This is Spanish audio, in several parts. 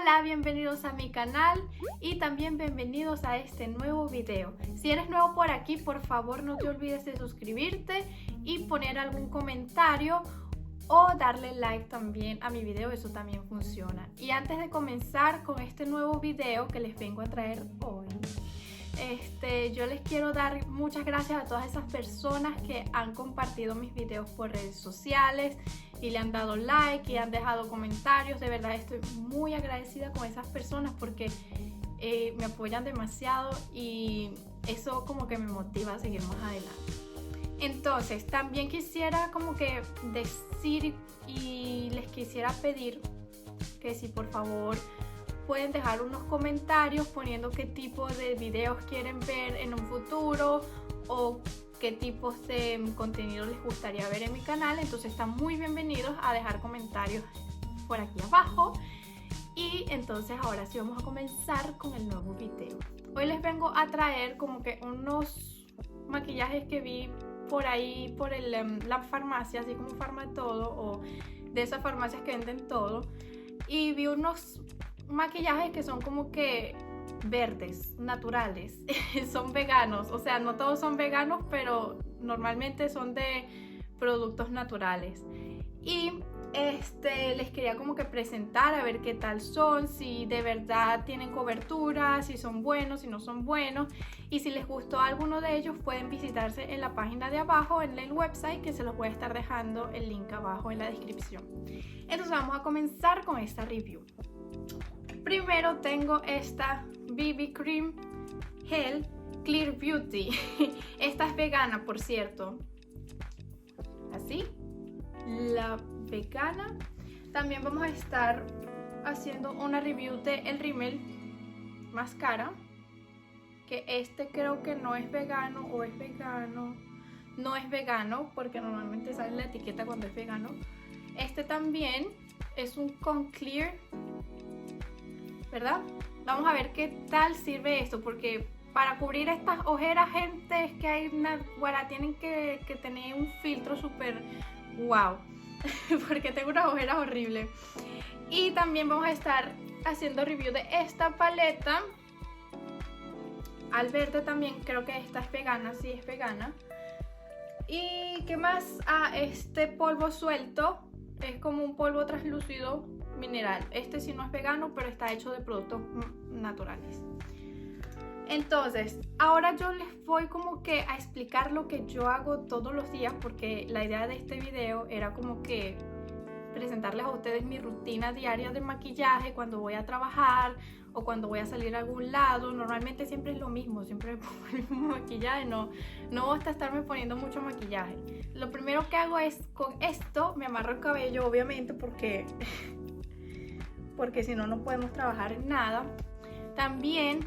Hola, bienvenidos a mi canal y también bienvenidos a este nuevo video. Si eres nuevo por aquí, por favor no te olvides de suscribirte y poner algún comentario o darle like también a mi video, eso también funciona. Y antes de comenzar con este nuevo video que les vengo a traer hoy, yo les quiero dar muchas gracias a todas esas personas que han compartido mis videos por redes sociales y le han dado like y han dejado comentarios. De verdad estoy muy agradecida con esas personas porque me apoyan demasiado y eso como que me motiva a seguir más adelante. Entonces también quisiera como que decir y les quisiera pedir que si por favor pueden dejar unos comentarios poniendo qué tipo de videos quieren ver en un futuro o qué tipos de contenido les gustaría ver en mi canal. Entonces están muy bienvenidos a dejar comentarios por aquí abajo. Y entonces ahora sí vamos a comenzar con el nuevo video. Hoy les vengo a traer como que unos maquillajes que vi por ahí, por la farmacia, así como Farmatodo o de esas farmacias que venden todo. Y vi unos maquillajes que son como que verdes, naturales, son veganos, o sea, no todos son veganos, pero normalmente son de productos naturales. Y les quería como que presentar a ver qué tal son, si de verdad tienen cobertura, si son buenos, si no son buenos, y si les gustó alguno de ellos pueden visitarse en la página de abajo, en el website, que se los voy a estar dejando el link abajo en la descripción. Entonces vamos a comenzar con esta review. Primero tengo esta BB Cream Gel Clear Beauty. Esta es vegana, por cierto. Así, la vegana. También vamos a estar haciendo una review de el rímel Mascara, que creo que no es vegano o es vegano. No es vegano porque normalmente sale en la etiqueta cuando es vegano. Este también es un con clear, ¿verdad? Vamos a ver qué tal sirve esto, porque para cubrir estas ojeras, gente, es que hay una, bueno, tienen que tener un filtro súper wow, porque tengo unas ojeras horribles. Y también vamos a estar haciendo review de esta paleta al verde también, creo que esta es vegana, sí es vegana. Y qué más, este polvo suelto es como un polvo translúcido mineral. Este sí no es vegano, pero está hecho de productos naturales. Entonces, ahora yo les voy como que a explicar lo que yo hago todos los días, porque la idea de este video era como que presentarles a ustedes mi rutina diaria de maquillaje cuando voy a trabajar o cuando voy a salir a algún lado. Normalmente siempre es lo mismo, siempre me pongo el mismo maquillaje, no basta estarme poniendo mucho maquillaje. Lo primero que hago es, con esto me amarro el cabello, obviamente, porque si no, no podemos trabajar en nada. También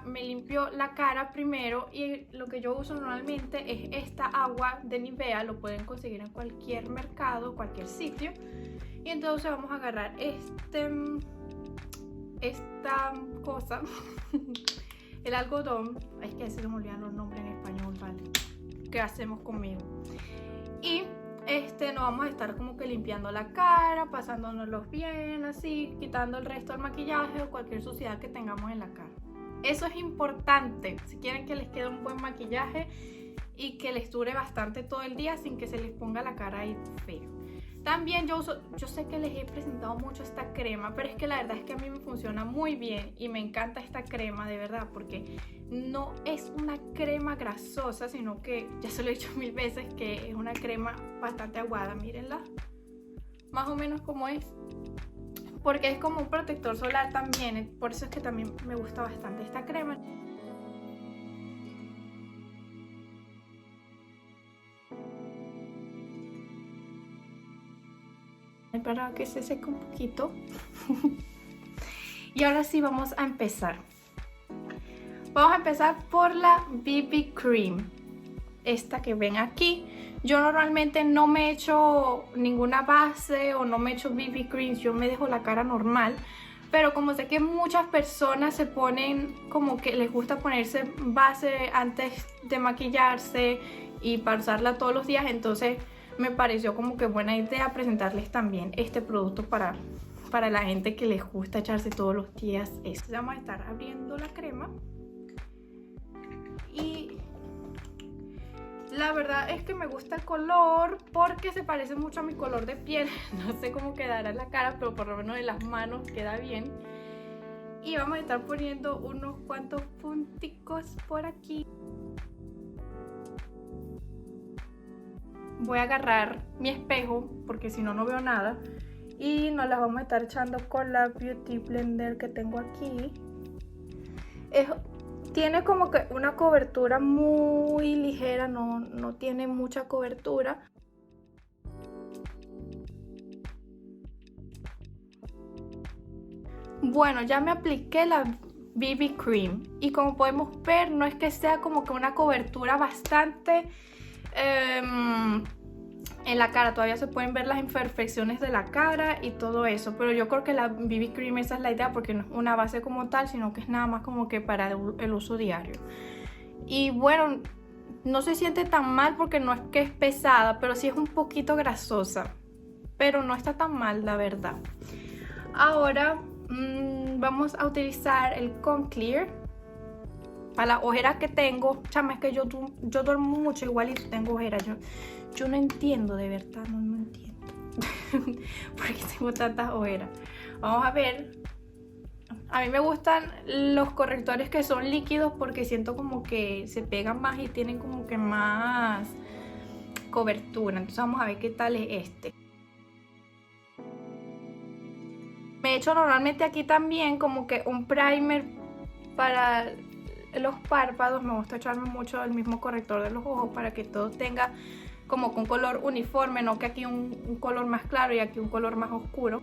me limpio la cara primero, y lo que yo uso normalmente es esta agua de Nivea, lo pueden conseguir en cualquier mercado, cualquier sitio. Y entonces vamos a agarrar esta cosa, el algodón, es que se me olvidan los nombres en español, ¿vale? ¿Qué hacemos conmigo? Y nos vamos a estar como que limpiando la cara, pasándonos bien, así, quitando el resto del maquillaje o cualquier suciedad que tengamos en la cara. Eso es importante si quieren que les quede un buen maquillaje y que les dure bastante todo el día sin que se les ponga la cara ahí feo. También yo sé que les he presentado mucho esta crema, pero es que la verdad es que a mí me funciona muy bien y me encanta esta crema, de verdad, porque no es una crema grasosa, sino que, ya se lo he dicho mil veces, que es una crema bastante aguada. Mírenla, más o menos como es, porque es como un protector solar también, por eso es que también me gusta bastante esta crema. Para que se seque un poquito. Y ahora sí vamos a empezar. Vamos a empezar por la BB Cream, esta que ven aquí. Yo normalmente no me echo ninguna base o no me echo BB Creams, yo me dejo la cara normal. Pero como sé que muchas personas se ponen como que les gusta ponerse base antes de maquillarse y para usarla todos los días, entonces me pareció como que buena idea presentarles también este producto para para la gente que les gusta echarse todos los días esto. Vamos a estar abriendo la crema. Y la verdad es que me gusta el color porque se parece mucho a mi color de piel. No sé cómo quedará en la cara, pero por lo menos en las manos queda bien. Y vamos a estar poniendo unos cuantos punticos por aquí. Voy a agarrar mi espejo porque si no, no veo nada. Y nos las vamos a estar echando con la Beauty Blender que tengo aquí. Tiene como que una cobertura muy ligera, no tiene mucha cobertura. Bueno, ya me apliqué la BB Cream y como podemos ver no es que sea como que una cobertura bastante en la cara. Todavía se pueden ver las imperfecciones de la cara y todo eso, pero yo creo que la BB Cream esa es la idea porque no es una base como tal, sino que es nada más como que para el uso diario. Y bueno, no se siente tan mal porque no es que es pesada, pero sí es un poquito grasosa, pero no está tan mal, la verdad. Ahora vamos a utilizar el Conclear para la ojera que tengo. Chama, es que yo duermo mucho igual y tengo ojeras. Yo no entiendo, de verdad, no entiendo por qué tengo tantas ojeras. Vamos a ver. A mí me gustan los correctores que son líquidos porque siento como que se pegan más y tienen como que más cobertura. Entonces vamos a ver qué tal es este. Me he hecho normalmente aquí también como que un primer para los párpados. Me gusta echarme mucho el mismo corrector de los ojos para que todo tenga como que un color uniforme, no que aquí un color más claro y aquí un color más oscuro.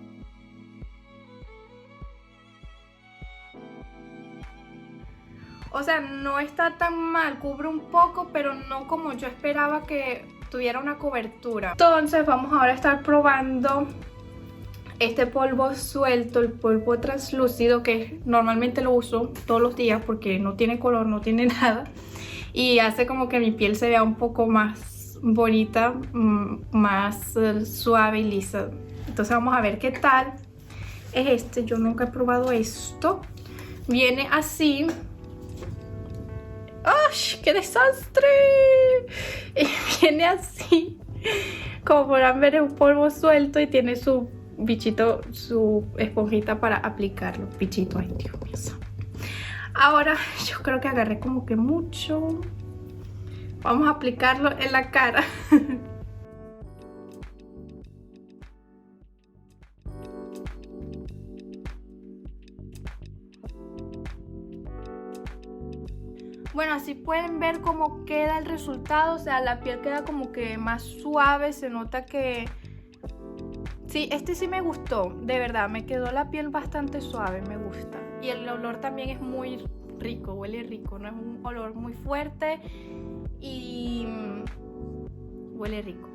O sea, no está tan mal, cubre un poco, pero no como yo esperaba que tuviera una cobertura. Entonces vamos ahora a estar probando este polvo suelto, el polvo translúcido, que normalmente lo uso todos los días porque no tiene color, no tiene nada. Y hace como que mi piel se vea un poco más bonita, más suave y lisa. Entonces vamos a ver qué tal es este. Yo nunca he probado esto. Viene así. ¡Ay, qué desastre! Viene así. Como podrán ver, es un polvo suelto y tiene su bichito, su esponjita para aplicarlo. Bichito, ay Dios mío. Ahora yo creo que agarré como que mucho. Vamos a aplicarlo en la cara. Bueno, así pueden ver cómo queda el resultado. O sea, la piel queda como que más suave. Se nota que sí, este sí me gustó, de verdad, me quedó la piel bastante suave, me gusta. Y el olor también es muy rico, huele rico, no es un olor muy fuerte y huele rico.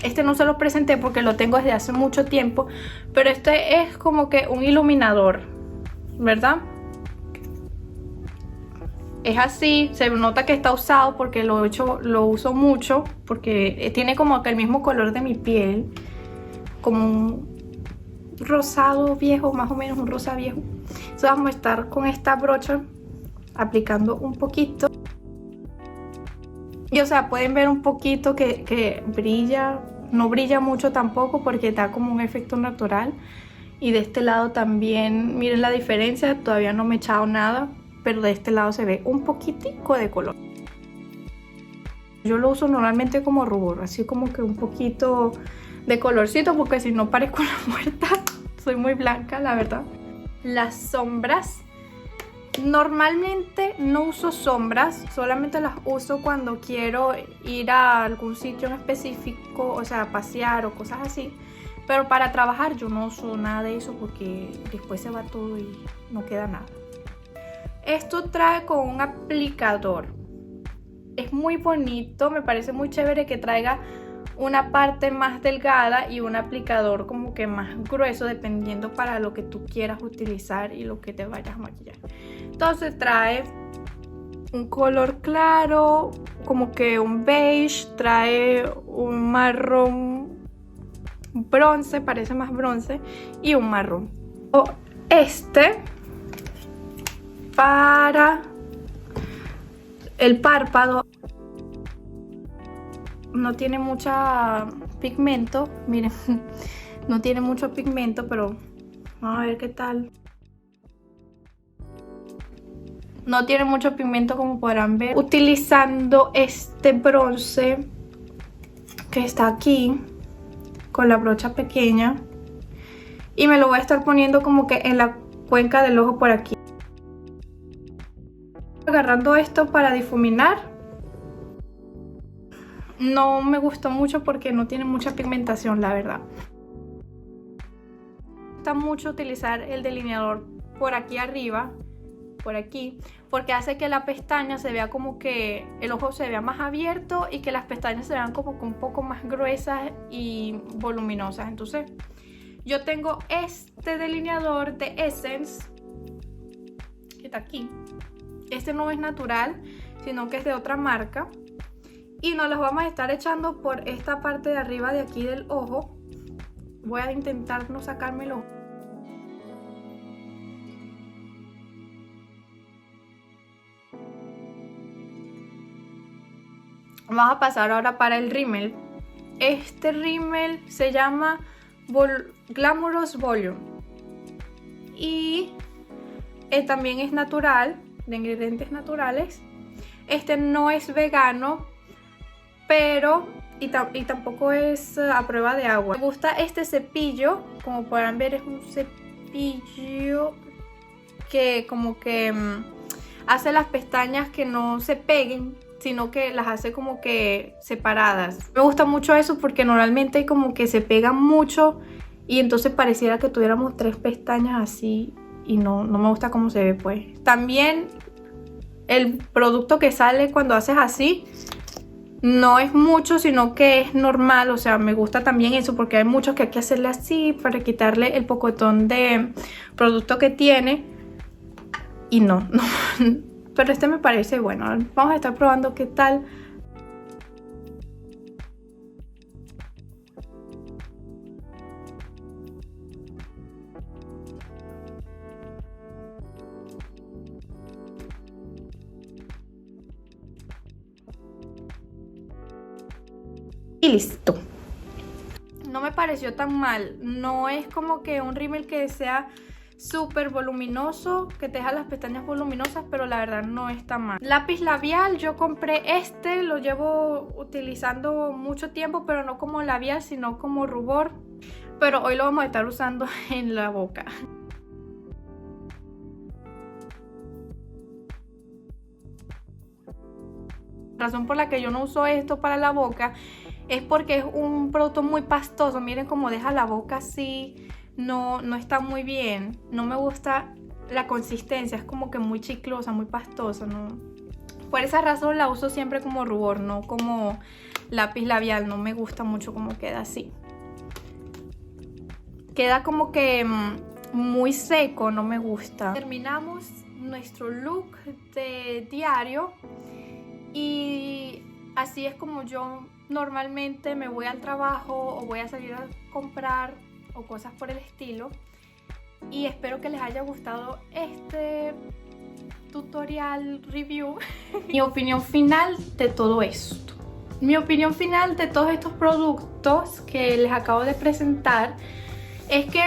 Este no se lo presenté porque lo tengo desde hace mucho tiempo, pero este es como que un iluminador, ¿verdad? Es así, se nota que está usado porque lo uso mucho, porque tiene como que el mismo color de mi piel. Como un rosado viejo, más o menos un rosa viejo. Entonces vamos a estar con esta brocha aplicando un poquito. Y o sea, pueden ver un poquito que brilla. No brilla mucho tampoco porque da como un efecto natural. Y de este lado también, miren la diferencia, todavía no me he echado nada, pero de este lado se ve un poquitico de color. Yo lo uso normalmente como rubor, así como que un poquito de colorcito porque si no parezco una muerta. Soy muy blanca, la verdad. Las sombras. Normalmente no uso sombras, solamente las uso cuando quiero ir a algún sitio en específico, o sea, pasear o cosas así. Pero para trabajar yo no uso nada de eso porque después se va todo y no queda nada. Esto trae con un aplicador. Es muy bonito, me parece muy chévere que traiga una parte más delgada y un aplicador como que más grueso dependiendo para lo que tú quieras utilizar y lo que te vayas a maquillar. Entonces trae un color claro, como que un beige, trae un marrón bronce, parece más bronce, y un marrón. Este para el párpado. No tiene mucha pigmento, miren, no tiene mucho pigmento, pero vamos a ver qué tal. No tiene mucho pigmento, como podrán ver. Utilizando este bronce que está aquí con la brocha pequeña, y me lo voy a estar poniendo como que en la cuenca del ojo por aquí. Agarrando esto para difuminar. No me gustó mucho porque no tiene mucha pigmentación, la verdad. Me gusta mucho utilizar el delineador por aquí arriba, por aquí, porque hace que la pestaña se vea como que el ojo se vea más abierto y que las pestañas se vean como que un poco más gruesas y voluminosas. Entonces yo tengo este delineador de Essence que está aquí. Este no es natural, sino que es de otra marca. Y nos los vamos a estar echando por esta parte de arriba de aquí del ojo. Voy a intentar no sacármelo. Vamos a pasar ahora para el rímel. Este rímel se llama Glamorous Volume. Y también es natural, de ingredientes naturales. Este no es vegano, pero y tampoco es a prueba de agua. Me gusta este cepillo, como podrán ver es un cepillo que como que hace las pestañas que no se peguen, sino que las hace como que separadas. Me gusta mucho eso porque normalmente como que se pegan mucho y entonces pareciera que tuviéramos 3 pestañas así y no me gusta cómo se ve pues. También el producto que sale cuando haces así no es mucho, sino que es normal, o sea, me gusta también eso porque hay muchos que hay que hacerle así para quitarle el pocotón de producto que tiene y no. Pero este me parece bueno. Vamos a estar probando qué tal. Y listo. No me pareció tan mal. No es como que un rímel que sea súper voluminoso, que te deja las pestañas voluminosas, pero la verdad no está mal. Lápiz labial, yo compré este, lo llevo utilizando mucho tiempo, pero no como labial, sino como rubor. Pero hoy lo vamos a estar usando en la boca. La razón por la que yo no uso esto para la boca es porque es un producto muy pastoso. Miren cómo deja la boca así. No está muy bien. No me gusta la consistencia. Es como que muy chiclosa, muy pastosa, ¿no? Por esa razón la uso siempre como rubor, no como lápiz labial. No me gusta mucho cómo queda así. Queda como que muy seco, no me gusta. Terminamos nuestro look de diario. Y así es como yo normalmente me voy al trabajo o voy a salir a comprar o cosas por el estilo. Y espero que les haya gustado este tutorial review. Mi opinión final de todo esto. Mi opinión final de todos estos productos que les acabo de presentar es que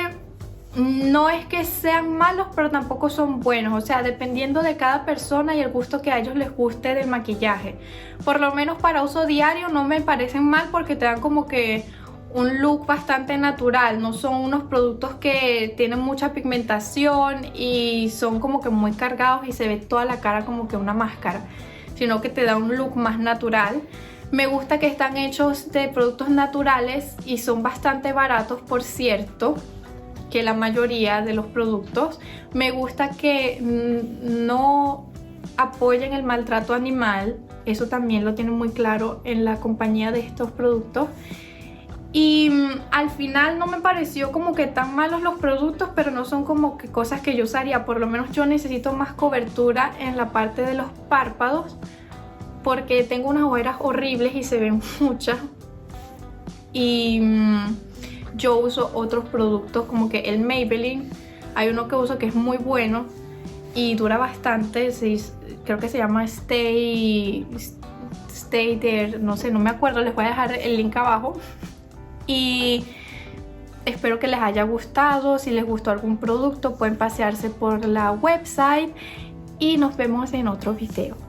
no es que sean malos, pero tampoco son buenos. O sea, dependiendo de cada persona y el gusto que a ellos les guste del maquillaje. Por lo menos para uso diario no me parecen mal porque te dan como que un look bastante natural. No son unos productos que tienen mucha pigmentación y son como que muy cargados y se ve toda la cara como que una máscara, sino que te da un look más natural. Me gusta que están hechos de productos naturales y son bastante baratos, por cierto, que la mayoría de los productos. Me gusta que no apoyen el maltrato animal. Eso también lo tienen muy claro en la compañía de estos productos. Y al final no me pareció como que tan malos los productos, pero no son como que cosas que yo usaría. Por lo menos yo necesito más cobertura en la parte de los párpados porque tengo unas ojeras horribles y se ven muchas. Y yo uso otros productos como que el Maybelline. Hay uno que uso que es muy bueno y dura bastante. Creo que se llama Stay There, no sé, no me acuerdo. Les voy a dejar el link abajo. Y espero que les haya gustado. Si les gustó algún producto pueden pasearse por la website y nos vemos en otro video.